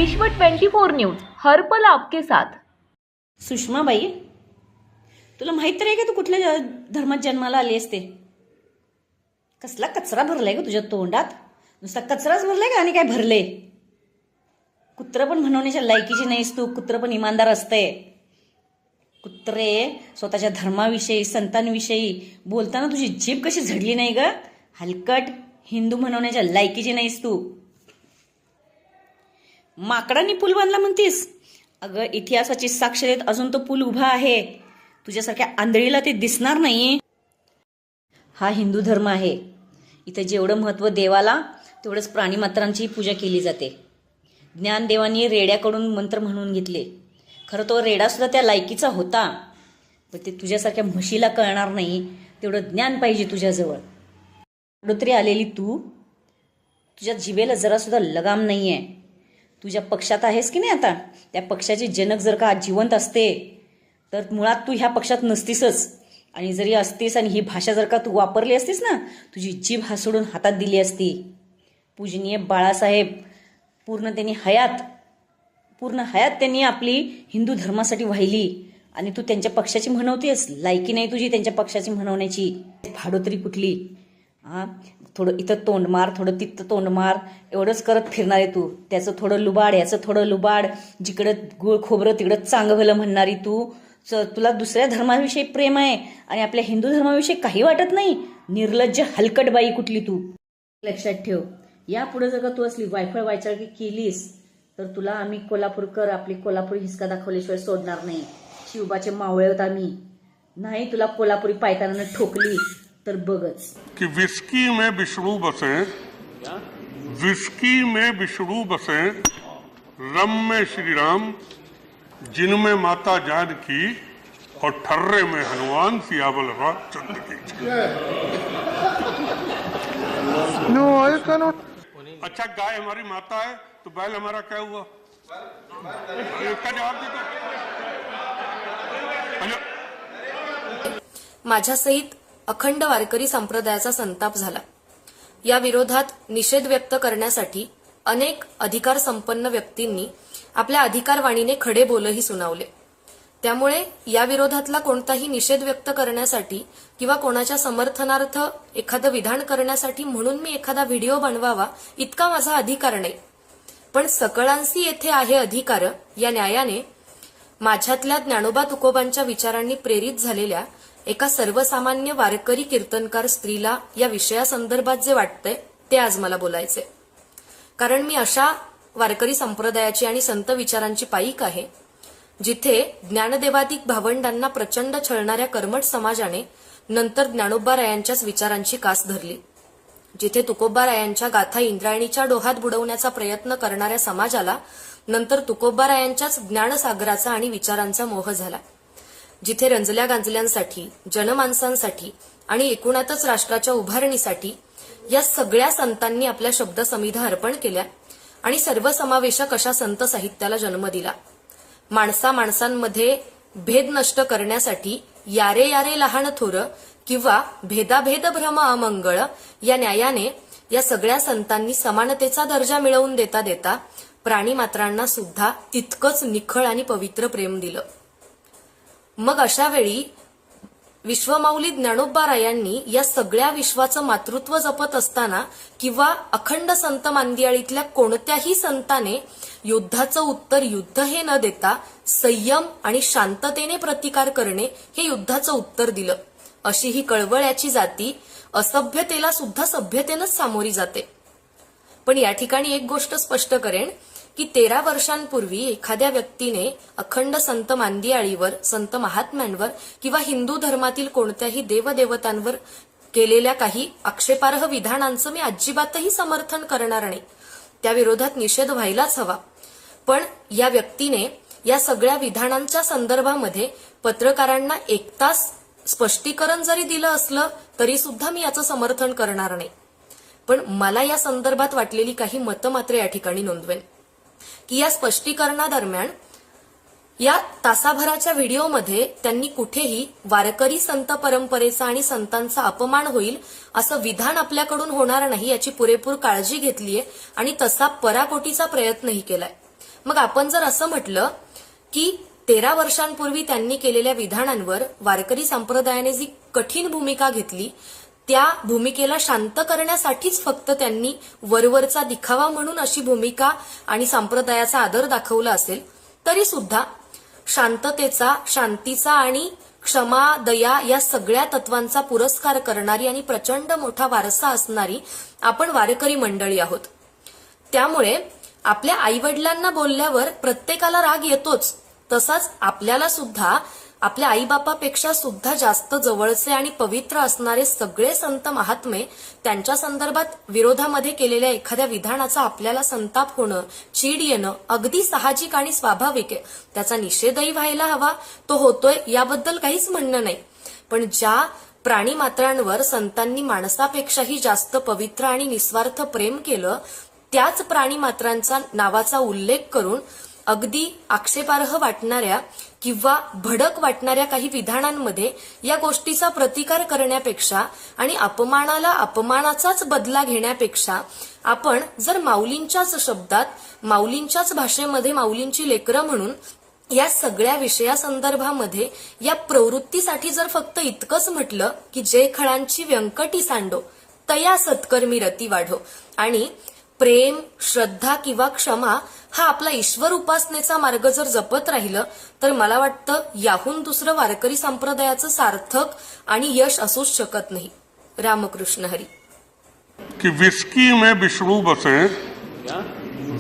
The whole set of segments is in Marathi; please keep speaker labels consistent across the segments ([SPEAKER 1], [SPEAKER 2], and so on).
[SPEAKER 1] विश्व 24 न्यूज हर पल आपके साथ।
[SPEAKER 2] सुषमाबाई, तुला माहित तरी आहे का तू कुठल्या धर्मात जन्माला आली असते? कसला कचरा भरलाय ग तुझ्या तोंडात? नुसता कचराच भरलाय का आणि काय भरले? कुत्र पण म्हणवण्याच्या लायकीची नाहीस तू. कुत्र पण इमानदार असते. कुत्रे स्वतःच्या धर्माविषयी संतांविषयी बोलताना तुझी जीभ कशी झडली नाही ग? हलकट हिंदू म्हणवण्याच्या लायकीची नाहीस तू. माकडांनी पूल बांधला म्हणतीस? अगं, इतिहासाची साक्ष देत अजून तो पूल उभा आहे. तुझ्यासारख्या आंधळीला ते दिसणार नाही. हा हिंदू धर्म आहे. इथे जेवढं महत्त्व देवाला तेवढंच प्राणीमात्रांची पूजा केली जाते. ज्ञानदेवांनी रेड्याकडून मंत्र म्हणून घेतले. खरं तो रेडा सुद्धा त्या लायकीचा होता, पण ते तुझ्यासारख्या म्हशीला कळणार नाही. तेवढं ज्ञान पाहिजे तुझ्याजवळ. कुठंतरी आलेली तू, तुझ्या जिभेला जरा सुद्धा लगाम नाहीये. तुझ्या पक्षात आहेस की नाही आता? त्या पक्षाचे जनक जर का जिवंत असते तर मुळात तू ह्या पक्षात नसतीसच. आणि जरी असतीस आणि ही भाषा जर का तू वापरली असतीस ना, तुझी जीभ हासडून हातात दिली असती. पूजनीय बाळासाहेब पूर्ण हयात त्यांनी आपली हिंदू धर्मासाठी वाहिली आणि तू त्यांच्या पक्षाची म्हणवतेस. लायकी नाही तुझी त्यांच्या पक्षाची म्हणवण्याची. भाडोतरी कुठली. थोडं इथं तोंड मार, थोडं तिथं तोंड मार, एवढंच करत फिरणार आहे तू. त्याचं थोडं लुबाड, याचं थोडं लुबाड, जिकडं गुळ खोबरं तिकडं चांगलं भलं म्हणणारी तू. तुला दुसऱ्या धर्माविषयी प्रेम आहे आणि आपल्या हिंदू धर्माविषयी काही वाटत नाही. निर्लज्ज हलकट बाई कुठली तू. लक्षात ठेव, यापुढे जर का तू असली वायफळ वायचाळकी केलीस तर तुला आम्ही कोल्हापूरकर आपली कोल्हापुरी हिसका दाखवल्याशिवाय सोडणार नाही. शिवबाचे मावळे होत आम्ही. नाही तुला कोल्हापुरी पायतानानं ठोकली तर बघच.
[SPEAKER 3] कि विस्की में विष्णु बसे, विस्की में विष्णु बसे, रम में श्री राम, जिनमें माता जानकी और ठर्रे में हनुमान, सियावल रामचंद्र की। अच्छा, गाय हमारी माता है तो बैल हमारा क्या हुआ? इसका जवाब दे दो।
[SPEAKER 4] माझ्यासहित अखंड वारकरी संप्रदायाचा संताप झाला. या विरोधात निषेध व्यक्त करण्यासाठी अनेक अधिकार संपन्न व्यक्तींनी आपल्या अधिकारवाणीने खडे बोलही सुनावले. त्यामुळे या विरोधातला कोणताही निषेध व्यक्त करण्यासाठी किंवा कोणाच्या समर्थनार्थ एखादं विधान करण्यासाठी म्हणून मी एखादा व्हिडिओ बनवावा इतका माझा अधिकार नाही. पण सकळांसी येथे आहे अधिकार या न्यायाने माझ्यातल्या ज्ञानोबा तुकोबांच्या विचारांनी प्रेरित झालेल्या एका सर्वसामान्य वारकरी कीर्तनकार स्त्रीला या विषयासंदर्भात जे वाटतंय ते आज मला बोलायचे. कारण मी अशा वारकरी संप्रदायाची आणि संत विचारांची पाईक आहे जिथे ज्ञानदेवादिक भावंडांना प्रचंड छळणाऱ्या कर्मठ समाजाने नंतर ज्ञानोबारायांच्याच विचारांची कास धरली. जिथे तुकोबारायांच्या गाथा इंद्रायणीच्या डोहात बुडवण्याचा प्रयत्न करणाऱ्या समाजाला नंतर तुकोबारायांच्याच ज्ञानसागराचा आणि विचारांचा मोह झाला. जिथे रंजल्या गांजल्यांसाठी, जनमानसांसाठी आणि एकूणातच राष्ट्राच्या उभारणीसाठी या सगळ्या संतांनी आपल्या शब्दसमिधा अर्पण केल्या आणि सर्वसमावेशक अशा संत साहित्याला जन्म दिला. माणसांमध्ये भेद नष्ट करण्यासाठी यारे यारे लहान थोर किंवा भेदाभेद भ्रम अमंगळ या न्यायाने या सगळ्या संतांनी समानतेचा दर्जा मिळवून देता देता प्राणीमात्रांना सुद्धा तितकंच निखळ आणि पवित्र प्रेम दिलं. मग अशा वेळी विश्वमाऊली ज्ञानोबारायांनी या सगळ्या विश्वाचं मातृत्व जपत असताना किंवा अखंड संत मांदियाळीतल्या कोणत्याही संताने युद्धाचं उत्तर युद्ध हे न देता संयम आणि शांततेने प्रतिकार करणे हे युद्धाचं उत्तर दिलं. अशी ही कळवळ्याची जाती असभ्यतेला सुद्धा सभ्यतेनंच सामोरी जाते. पण या ठिकाणी एक गोष्ट स्पष्ट करेन की 13 वर्षांपूर्वी एखाद्या व्यक्तीने अखंड संत मांदियाळीवर, संत महात्म्यांवर किंवा हिंदू धर्मातील कोणत्याही देवदेवतांवर केलेल्या काही आक्षेपार्ह विधानांचं मी अजिबातही समर्थन करणार नाही. त्या विरोधात निषेध व्हायलाच हवा. पण या व्यक्तीने या सगळ्या विधानांच्या संदर्भामध्ये पत्रकारांना 1 तास स्पष्टीकरण जरी दिलं असलं तरी सुद्धा मी याचं समर्थन करणार नाही. पण मला या संदर्भात वाटलेली काही मतं मात्र या ठिकाणी नोंदवेन की या स्पष्टीकरणादरम्यान या तासाभराच्या व्हिडिओमध्ये त्यांनी कुठेही वारकरी संत परंपरेचा आणि संतांचा अपमान होईल असं विधान आपल्याकडून होणार नाही याची पुरेपूर काळजी घेतलीये आणि तसा पराकोटीचा प्रयत्नही केलाय. मग आपण जर असं म्हटलं की 13 वर्षांपूर्वी त्यांनी केलेल्या विधानांवर वारकरी संप्रदायाने जी कठीण भूमिका घेतली त्या भूमिकेला शांत करण्यासाठीच फक्त त्यांनी वरवरचा दिखावा म्हणून अशी भूमिका आणि संप्रदायाचा आदर दाखवला असेल, तरी सुद्धा शांततेचा, शांतीचा आणि क्षमा, दया या सगळ्या तत्वांचा पुरस्कार करणारी आणि प्रचंड मोठा वारसा असणारी आपण वारकरी मंडळी आहोत. त्यामुळे आपल्या आईवडिलांना बोलल्यावर प्रत्येकाला राग येतोच, तसाच आपल्याला सुद्धा आपल्या आईबापापेक्षा सुद्धा जास्त जवळचे आणि पवित्र असणारे सगळे संत महात्मे त्यांच्या संदर्भात विरोधामध्ये केलेल्या एखाद्या विधानाचा आपल्याला संताप होणं, चीड येणं अगदी साहजिक आणि स्वाभाविक आहे. त्याचा निषेधही व्हायला हवा, तो होतोय याबद्दल काहीच म्हणणं नाही. पण ज्या प्राणी मात्रांवर संतांनी माणसापेक्षाही जास्त पवित्र आणि निस्वार्थ प्रेम केलं, त्याच प्राणी मात्रांचा नावाचा उल्लेख करून अगदी आक्षेपार्ह वाटणाऱ्या किंवा भडक वाटणाऱ्या काही विधानांमध्ये या गोष्टीचा प्रतिकार करण्यापेक्षा आणि अपमानाला अपमानाचाच बदला घेण्यापेक्षा आपण जर माऊलींच्याच शब्दात, माऊलींच्याच भाषेमध्ये माऊलींची लेकरं म्हणून या सगळ्या विषयासंदर्भामध्ये या प्रवृत्तीसाठी जर फक्त इतकंच म्हटलं की जे खळांची व्यंकटी सांडो तया सत्कर्मी रती वाढो आणि प्रेम, श्रद्धा किंवा क्षमा हा आपला ईश्वर उपासनेचा मार्ग जर जपत राहिलं तर मला वाटतं याहून दुसरं वारकरी संप्रदायाचं सार्थक आणि यश असूच शकत नाही. रामकृष्ण हरी.
[SPEAKER 3] कि विस्की में विष्णु बसे,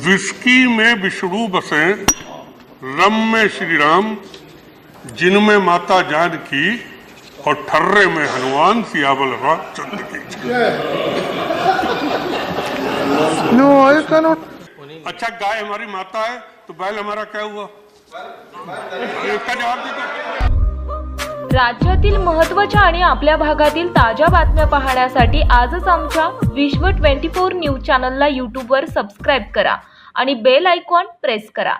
[SPEAKER 3] विस्की में विष्णु बसे, रम में श्री राम, जिनमें माता जानकी और ठर्रे में हनुमान, सियावल रामचंद्र की. अच्छा, गाय हमारी माता है तो बैल हमारा क्या हुआ? इसका जवाब दीजिए.
[SPEAKER 1] राज्यातील महत्त्वाच्या आणि आपल्या भागातील ताज्या बातम्या पाहण्यासाठी आजच आमच्या विश्व 24 न्यूज चॅनलला यूट्यूबवर सबस्क्राईब करा आणि बेल आयकॉन प्रेस करा.